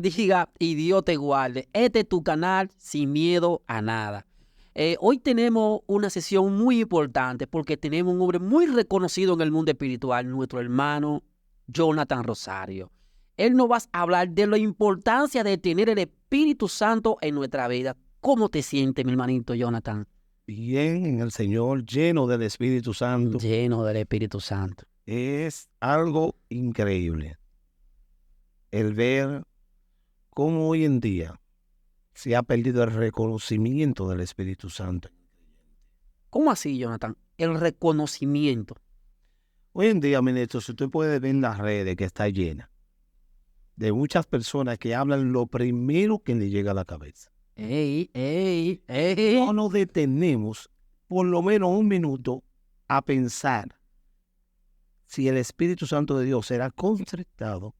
Diga y Dios te guarde. Este es tu canal Sin Miedo a Nada. Hoy tenemos una sesión muy importante porque tenemos un hombre muy reconocido en el mundo espiritual, nuestro hermano Jonathan Rosario. Él nos va a hablar de la importancia de tener el Espíritu Santo en nuestra vida. ¿Cómo te sientes, mi hermanito Jonathan? Bien en el Señor, lleno del Espíritu Santo. Lleno del Espíritu Santo. Es algo increíble el ver cómo hoy en día se ha perdido el reconocimiento del Espíritu Santo. ¿Cómo así, Jonathan? El reconocimiento. Hoy en día, ministro, si usted puede ver en las redes que está llena de muchas personas que hablan lo primero que le llega a la cabeza. No nos detenemos por lo menos un minuto a pensar si el Espíritu Santo de Dios será concentrado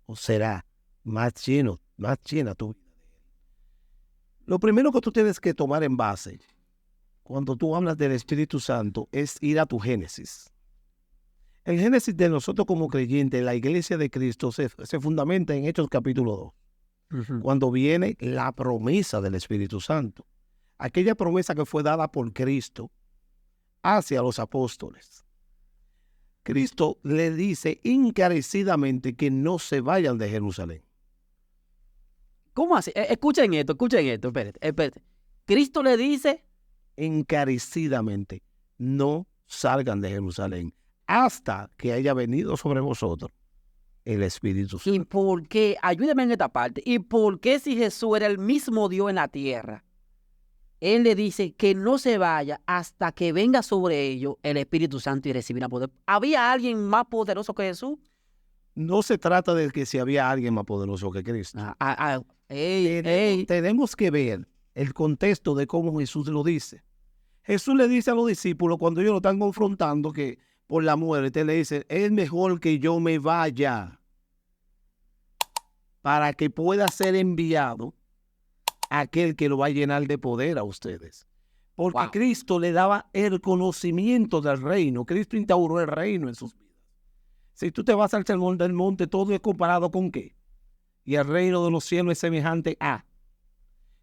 o será más llena tu vida. Lo primero que tú tienes que tomar en base cuando tú hablas del Espíritu Santo es ir a tu Génesis. El Génesis de nosotros como creyentes, la iglesia de Cristo, se fundamenta en Hechos capítulo 2, cuando viene la promesa del Espíritu Santo. Aquella promesa que fue dada por Cristo hacia los apóstoles. Cristo le dice encarecidamente que no se vayan de Jerusalén. ¿Cómo así? Escuchen esto, espérate. Cristo le dice encarecidamente, no salgan de Jerusalén hasta que haya venido sobre vosotros el Espíritu Santo. ¿Y por qué? Ayúdame en esta parte. ¿Y por qué si Jesús era el mismo Dios en la tierra? Él le dice que no se vaya hasta que venga sobre ellos el Espíritu Santo y recibirá poder. ¿Había alguien más poderoso que Jesús? No se trata de que si había alguien más poderoso que Cristo. Tenemos que ver el contexto de cómo Jesús lo dice. Jesús le dice a los discípulos cuando ellos lo están confrontando que por la muerte, le dice, es mejor que yo me vaya para que pueda ser enviado aquel que lo va a llenar de poder a ustedes. Porque Cristo le daba el conocimiento del reino. Cristo instauró el reino en sus vidas. Si tú te vas al sermón del monte, todo es comparado con ¿qué? Y el reino de los cielos es semejante a.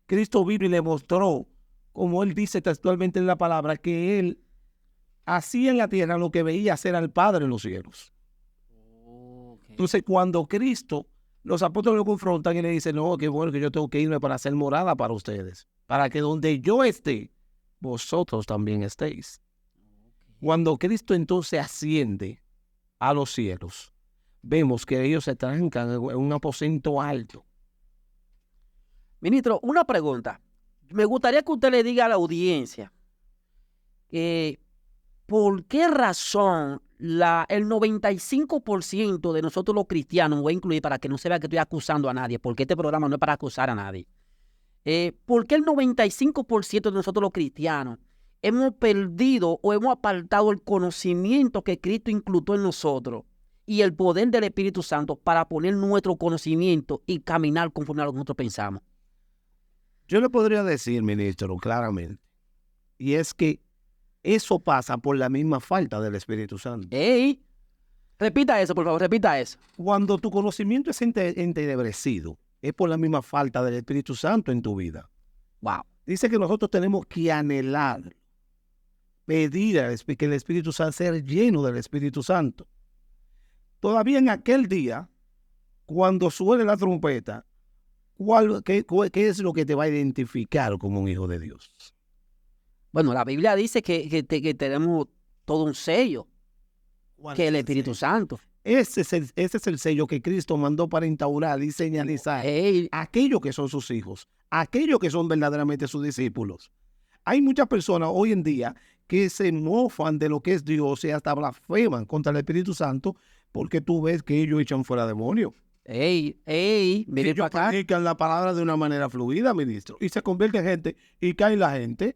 Cristo vino y le mostró, como él dice textualmente en la palabra, que él hacía en la tierra lo que veía hacer al Padre en los cielos. Entonces, cuando Cristo, los apóstoles lo confrontan y le dicen, no, qué bueno que yo tengo que irme para hacer morada para ustedes, para que donde yo esté, vosotros también estéis. Cuando Cristo entonces asciende a los cielos, vemos que ellos se trancan en un aposento alto. Ministro, una pregunta. Me gustaría que usted le diga a la audiencia ¿por qué razón el 95% de nosotros los cristianos, voy a incluir para que no se vea que estoy acusando a nadie, porque este programa no es para acusar a nadie, ¿por qué el 95% de nosotros los cristianos hemos perdido o hemos apartado el conocimiento que Cristo incluyó en nosotros y el poder del Espíritu Santo para poner nuestro conocimiento y caminar conforme a lo que nosotros pensamos? Yo le podría decir, ministro, claramente, y es que eso pasa por la misma falta del Espíritu Santo. Repita eso, por favor, repita eso. Cuando tu conocimiento es entenebrecido, es por la misma falta del Espíritu Santo en tu vida. Wow. Dice que nosotros tenemos que anhelar, pedir que el Espíritu Santo sea lleno del Espíritu Santo. Todavía en aquel día, cuando suene la trompeta, ¿qué es lo que te va a identificar como un hijo de Dios? Bueno, la Biblia dice que tenemos todo un sello, que es el Espíritu Santo. Ese es el sello que Cristo mandó para instaurar y señalizar aquellos que son sus hijos, aquellos que son verdaderamente sus discípulos. Hay muchas personas hoy en día que se mofan de lo que es Dios y hasta blasfeman contra el Espíritu Santo porque tú ves que ellos echan fuera demonios. Ellos predican la palabra de una manera fluida, ministro, y se convierte en gente y cae la gente.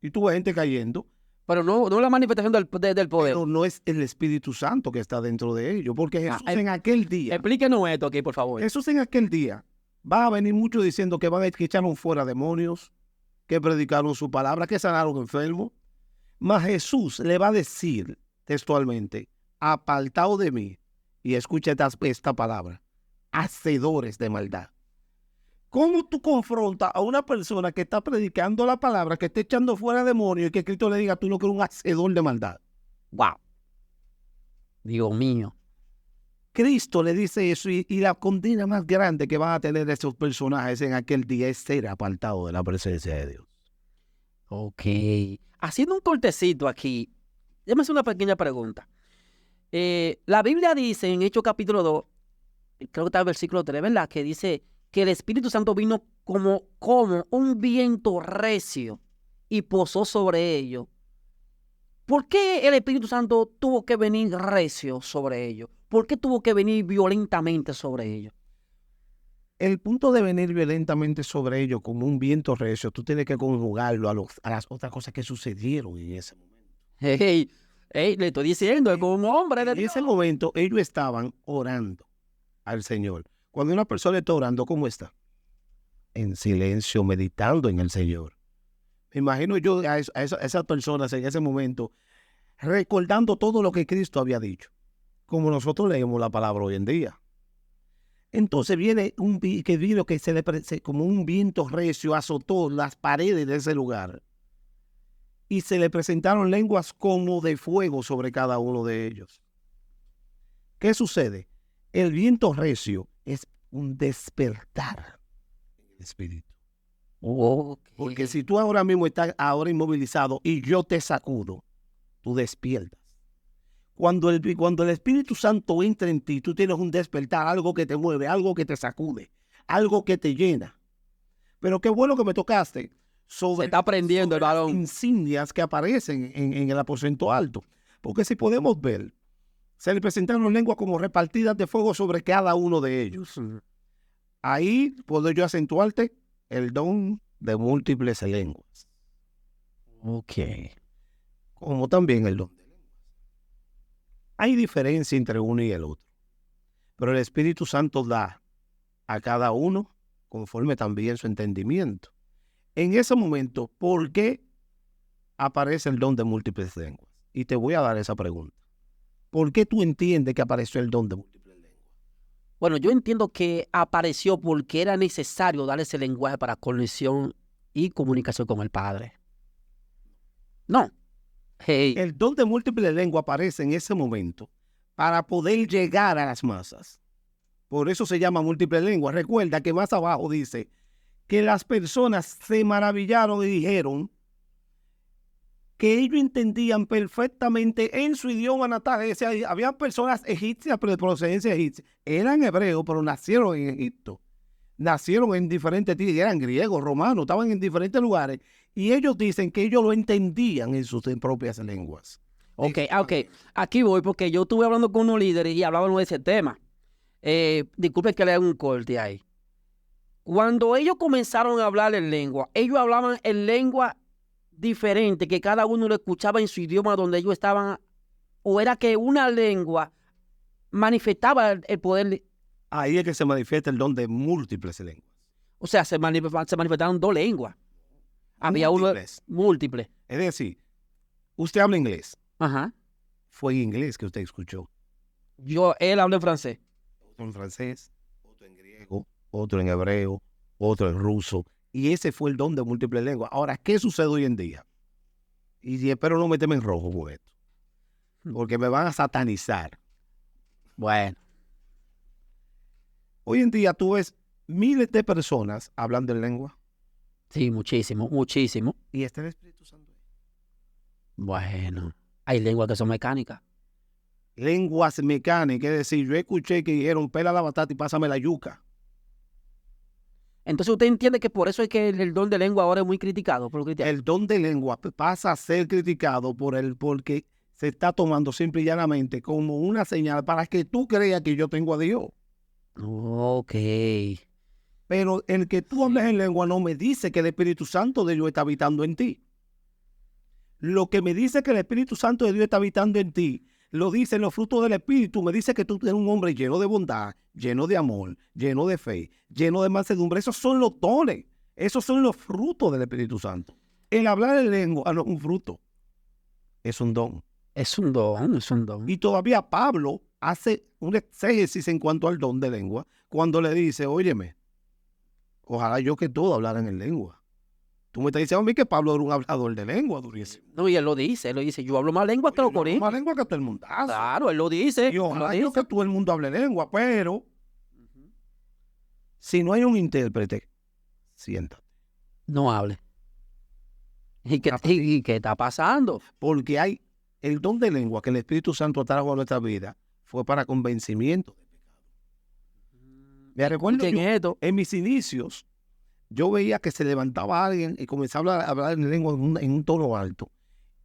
Y tú ves gente cayendo. Pero no la manifestación del poder. Pero no es el Espíritu Santo que está dentro de ellos. Porque Jesús en aquel día. Explíquenos esto aquí, por favor. Jesús en aquel día va a venir muchos diciendo que van a echaron fuera demonios, que predicaron su palabra, que sanaron enfermos. Mas Jesús le va a decir textualmente, apartado de mí, y escucha esta palabra, hacedores de maldad. ¿Cómo tú confrontas a una persona que está predicando la palabra, que está echando fuera demonios y que Cristo le diga, tú lo que eres un hacedor de maldad? Wow. Dios mío. Cristo le dice eso y la condena más grande que van a tener esos personajes en aquel día es ser apartado de la presencia de Dios. Ok. Haciendo un cortecito aquí, déjame hacer una pequeña pregunta. La Biblia dice en Hechos capítulo 2, creo que está el versículo 3, ¿verdad? Que dice que el Espíritu Santo vino como un viento recio y posó sobre ellos. ¿Por qué el Espíritu Santo tuvo que venir recio sobre ellos? ¿Por qué tuvo que venir violentamente sobre ellos? El punto de venir violentamente sobre ellos como un viento recio, tú tienes que conjugarlo a las otras cosas que sucedieron en ese momento. Le estoy diciendo, es como un hombre de En Dios. ese momento ellos estaban orando al Señor. Cuando una persona está orando, ¿cómo está? En silencio, meditando en el Señor. Me imagino yo a esas personas en ese momento recordando todo lo que Cristo había dicho, como nosotros leemos la palabra hoy en día. Entonces viene como un viento recio azotó las paredes de ese lugar y se le presentaron lenguas como de fuego sobre cada uno de ellos. ¿Qué sucede? El viento recio es un despertar en el espíritu. Okay. Porque si tú ahora mismo estás inmovilizado y yo te sacudo, tú despiertas. Cuando el Espíritu Santo entra en ti, tú tienes un despertar, algo que te mueve, algo que te sacude, algo que te llena. Pero qué bueno que me tocaste sobre, se está prendiendo el balón. Las insignias que aparecen en el aposento alto. Porque si podemos ver, se le presentaron lenguas como repartidas de fuego sobre cada uno de ellos. Ahí puedo yo acentuarte el don de múltiples lenguas. Ok. Como también el don de lenguas. Hay diferencia entre uno y el otro. Pero el Espíritu Santo da a cada uno conforme también su entendimiento. En ese momento, ¿por qué aparece el don de múltiples lenguas? Y te voy a dar esa pregunta. ¿Por qué tú entiendes que apareció el don de múltiples lenguas? Bueno, yo entiendo que apareció porque era necesario dar ese lenguaje para conexión y comunicación con el Padre. No. Hey. El don de múltiples lenguas aparece en ese momento para poder llegar a las masas. Por eso se llama múltiples lenguas. Recuerda que más abajo dice que las personas se maravillaron y dijeron que ellos entendían perfectamente en su idioma natal. O sea, había personas egipcias, pero de procedencia egipcia. Eran hebreos, pero nacieron en Egipto. Nacieron en diferentes tierras, eran griegos, romanos, estaban en diferentes lugares. Y ellos dicen que ellos lo entendían en sus propias lenguas. Ok. Aquí voy porque yo estuve hablando con unos líderes y hablábamos de ese tema. Disculpen que le haga un corte ahí. Cuando ellos comenzaron a hablar en lengua, ellos hablaban en lengua diferente, que cada uno lo escuchaba en su idioma donde ellos estaban, o era que una lengua manifestaba el poder. Ahí es que se manifiesta el don de múltiples lenguas. O sea, se manifestaron dos lenguas. Había múltiples. Es decir, usted habla inglés. Ajá. Fue en inglés que usted escuchó. Él habla en francés. Otro en francés, otro en griego, otro en hebreo, otro en ruso. Y ese fue el don de múltiples lenguas. Ahora, ¿qué sucede hoy en día? Y espero no meterme en rojo con esto, porque me van a satanizar. Bueno. Hoy en día tú ves miles de personas hablando en lengua. Sí, muchísimo. Y está el Espíritu Santo. Bueno, hay lenguas que son mecánicas. Lenguas mecánicas, es decir, yo escuché que dijeron, pela la batata y pásame la yuca. Entonces usted entiende que por eso es que el don de lengua ahora es muy criticado por los cristianos. El don de lengua pasa a ser criticado porque se está tomando simple y llanamente como una señal para que tú creas que yo tengo a Dios. Ok. Pero el que tú hables en lengua no me dice que el Espíritu Santo de Dios está habitando en ti. Lo que me dice que el Espíritu Santo de Dios está habitando en ti, lo dicen los frutos del Espíritu. Me dice que tú eres un hombre lleno de bondad, lleno de amor, lleno de fe, lleno de mansedumbre. Esos son los dones. Esos son los frutos del Espíritu Santo. El hablar en lengua no es un fruto. Es un don. Es un don. Y todavía Pablo hace un exégesis en cuanto al don de lengua cuando le dice, óyeme, ojalá yo que todo hablara en lengua. Tú me estás diciendo a mí que Pablo era un hablador de lengua, durísimo. No, y él lo dice, yo hablo más lengua que los corintios. Más lengua que todo el mundo. Claro, él lo dice. Y ojalá yo que todo el mundo hable lengua, pero si no hay un intérprete, siéntate. No hable. ¿Y qué está pasando? Porque hay el don de lengua que el Espíritu Santo trajo a nuestra vida fue para convencimiento de pecado. Me recuerdo en mis inicios, yo veía que se levantaba alguien y comenzaba a hablar en lengua en un tono alto.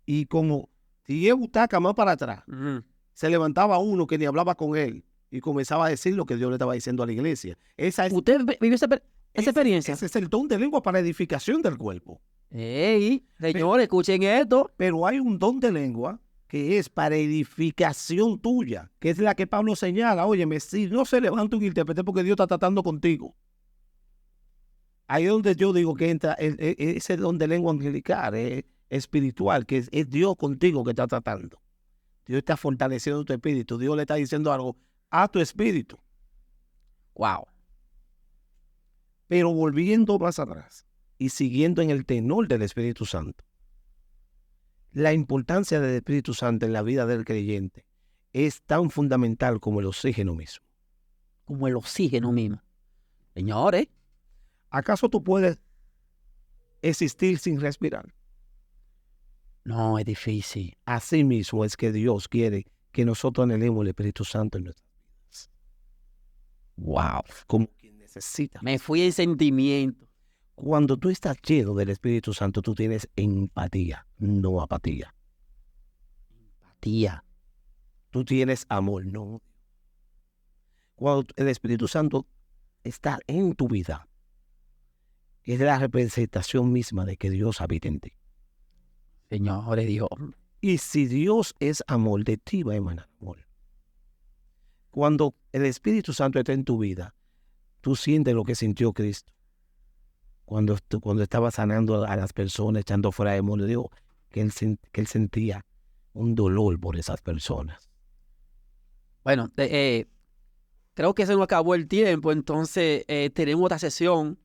Y como si es butaca más para atrás, se levantaba uno que ni hablaba con él y comenzaba a decir lo que Dios le estaba diciendo a la iglesia. ¿Usted vivió esa experiencia? Ese es el don de lengua para edificación del cuerpo. ¡Ey! Señores, escuchen esto. Pero hay un don de lengua que es para edificación tuya, que es la que Pablo señala. Óyeme, si no se levanta un intérprete porque Dios está tratando contigo. Ahí es donde yo digo que entra ese don de lengua angelical, espiritual, que es Dios contigo que está tratando. Dios está fortaleciendo tu espíritu. Dios le está diciendo algo a tu espíritu. Wow. Pero volviendo más atrás y siguiendo en el tenor del Espíritu Santo, la importancia del Espíritu Santo en la vida del creyente es tan fundamental como el oxígeno mismo. Como el oxígeno mismo. Señores. ¿Acaso tú puedes existir sin respirar? No, es difícil. Así mismo es que Dios quiere que nosotros anhelemos el Espíritu Santo en nuestras vidas. Wow. Como quien necesita. Me fui en sentimiento. Cuando tú estás lleno del Espíritu Santo, tú tienes empatía, no apatía. Empatía. Tú tienes amor, no. Cuando el Espíritu Santo está en tu vida, es la representación misma de que Dios habita en ti. Señores, Dios. Y si Dios es amor, de ti va a emanar amor. Cuando el Espíritu Santo está en tu vida, tú sientes lo que sintió Cristo. Cuando estaba sanando a las personas, echando fuera demonios, digo que él sentía un dolor por esas personas. Bueno, creo que se nos acabó el tiempo, entonces tenemos otra sesión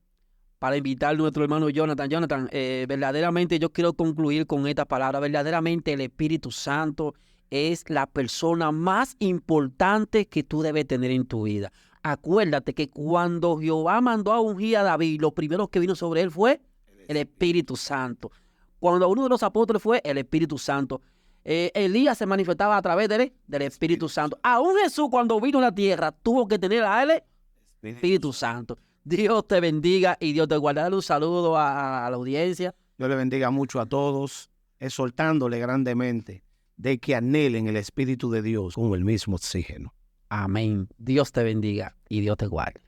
para invitar a nuestro hermano Jonathan. Jonathan, verdaderamente yo quiero concluir con esta palabra. Verdaderamente el Espíritu Santo es la persona más importante que tú debes tener en tu vida. Acuérdate que cuando Jehová mandó a ungir a David, lo primero que vino sobre él fue el Espíritu Santo. Cuando uno de los apóstoles fue el Espíritu Santo. Elías se manifestaba a través del Espíritu Santo. Aún Jesús, cuando vino a la tierra, tuvo que tener a él Espíritu Santo. Dios te bendiga y Dios te guarde. Dale un saludo a la audiencia. Dios le bendiga mucho a todos, exhortándole grandemente de que anhelen el Espíritu de Dios como el mismo oxígeno. Amén. Dios te bendiga y Dios te guarde.